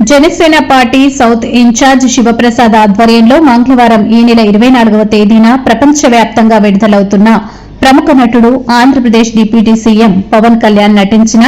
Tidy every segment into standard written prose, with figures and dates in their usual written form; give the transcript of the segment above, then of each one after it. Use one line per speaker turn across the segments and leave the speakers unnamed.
Janasena party south incharge Shivaprasad ఆధ్వర్యంలో మంగళవారం ఈ నెల 24వ తేదీన ప్రపంచవ్యాప్తంగా విడుదలవుతున్న ప్రముఖ నటుడు ఆంధ్రప్రదేశ్ డిప్యూటీ సీఎం పవన్ కళ్యాణ్ నటించిన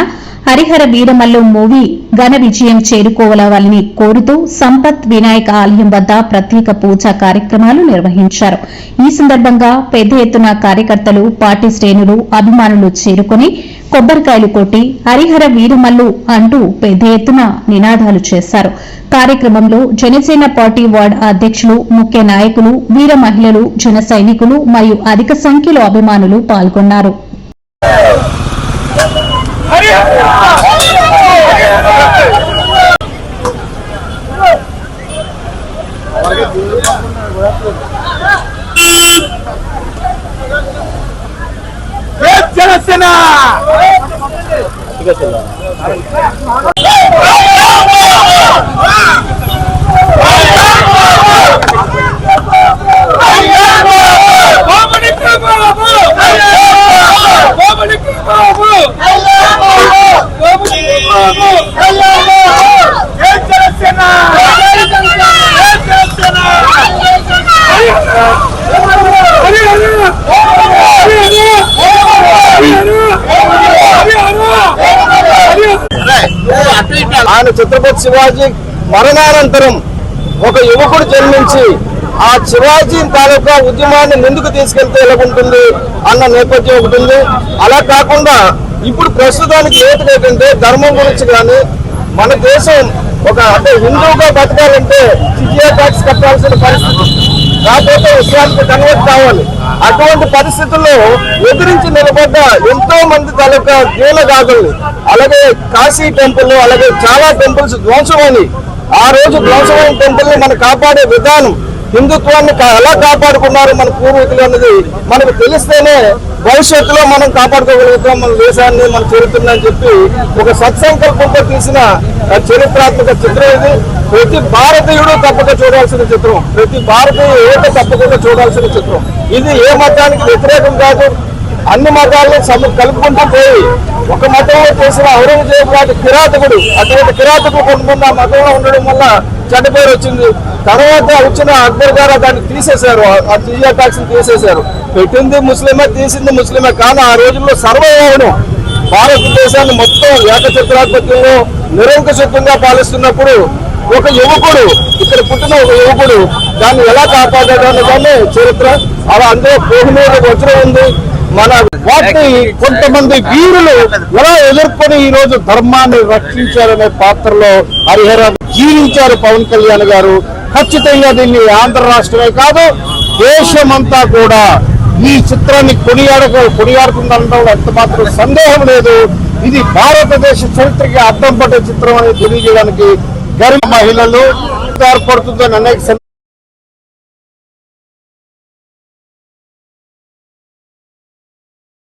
హరిహర వీరమల్లు మూవీ ఘన విజయం చేరుకోవాలని కోరుతూ సంపత్ వినాయక ఆలయం వద్ద ప్రత్యేక పూజా కార్యక్రమాలు నిర్వహించారు. ఈ సందర్భంగా పెద్ద ఎత్తున కార్యకర్తలు, పార్టీ శ్రేణులు, అభిమానులు చేరుకుని కొబ్బరికాయలు కొట్టి హరిహర వీరమల్లు అంటూ పెద్ద ఎత్తున నినాదాలు చేశారు. కార్యక్రమంలో జనసేన పార్టీ వార్డు అధ్యక్షులు, ముఖ్య నాయకులు, వీర మహిళలు, జన సైనికులు మరియు అధిక సంఖ్యలో అభిమానులు పాల్గొన్నారు.
ఆయన ఛత్రపతి శివాజీ మరణానంతరం ఒక యువకుడు జన్మించి ఆ శివాజీ తాలూకా ఉద్యమాన్ని ముందుకు తీసుకెళ్తే ఎలా ఉంటుంది అన్న నేపథ్యం ఒకటి ఉంది. అలా కాకుండా ఇప్పుడు ప్రస్తుతానికి ఏంటంటే ధర్మం గురించి కానీ మన దేశం అంటే హిందువుగా బతకాలంటే జిజియా ట్యాక్స్ కట్టాల్సిన పరిస్థితి, కాకపోతే ఇస్లాంకి కన్వర్ట్ కావాలి. అటువంటి పరిస్థితుల్లో ఎదిరించి నిలబడ్డ ఎంతో మంది తాలూకా దీనగాథల్ని, అలాగే కాశీ టెంపుల్, అలాగే చాలా టెంపుల్స్ ధ్వంసమని, ఆ రోజు ధ్వంసమైన టెంపుల్ ని మనం కాపాడే విధానం, హిందుత్వాన్ని ఎలా కాపాడుకున్నారు మన పూర్వీకులు అన్నది మనకు తెలిస్తేనే భవిష్యత్తులో మనం కాపాడుకోగలుగుతాం మన దేశాన్ని, మన చరిత్రని అని చెప్పి ఒక సత్సంకల్పంతో తీసిన చరిత్రాత్మక చిత్రం ఇది. ప్రతి భారతీయుడు తప్పక చూడాల్సిన చిత్రం, ప్రతి భారతీయ యువత తప్పకుండా చూడాల్సిన చిత్రం. ఇది ఏ మతానికి వ్యతిరేకం కాదు, అన్ని మతాలను కలుపుకుంటూ పోయి ఒక మతంలో చేసిన ఔరంగజేబు లాంటి కిరాతకుడు, అటువంటి కిరాతకుడు కొంతమంది ఆ మతంలో ఉండడం వల్ల చెడ్డ పేరు వచ్చింది. తర్వాత వచ్చిన అక్బర్ గారు దాన్ని తీసేశారు, ఆ జిజియా ట్యాక్స్ తీసేశారు. పెట్టింది ముస్లిమే, తీసింది ముస్లిమే. కానీ ఆ రోజుల్లో సర్వయోగం భారతదేశాన్ని మొత్తం ఏకఛత్రాధిపత్యంలో నిరంకుశత్వంగా పాలిస్తున్నప్పుడు ఒక యువకుడు, ఇక్కడ పుట్టిన ఒక యువకుడు దాన్ని ఎలా కాపాడాడు అన్నదాన్ని చరిత్ర. అలా అందులో కోహినూరు వజ్రం ఉంది. మన వాటిని కొంతమంది వీరులు ఎలా ఎదుర్కొని ఈ రోజు ధర్మాన్ని రక్షించారనే పాత్రలో హరిహర జీవించారు పవన్ కళ్యాణ్ గారు. ఖచ్చితంగా దీన్ని ఆంధ్ర రాష్ట్రమే కాదు దేశమంతా కూడా ఈ చిత్రాన్ని కొనియాడుతుందనడంలో ఎంత మాత్రం సందేహం లేదు. ఇది భారతదేశ చరిత్రకి అద్దం పట్టే చిత్రం అని తెలియజేయడానికి గర్వ మహిళలు ఏర్పడుతుందని అనేక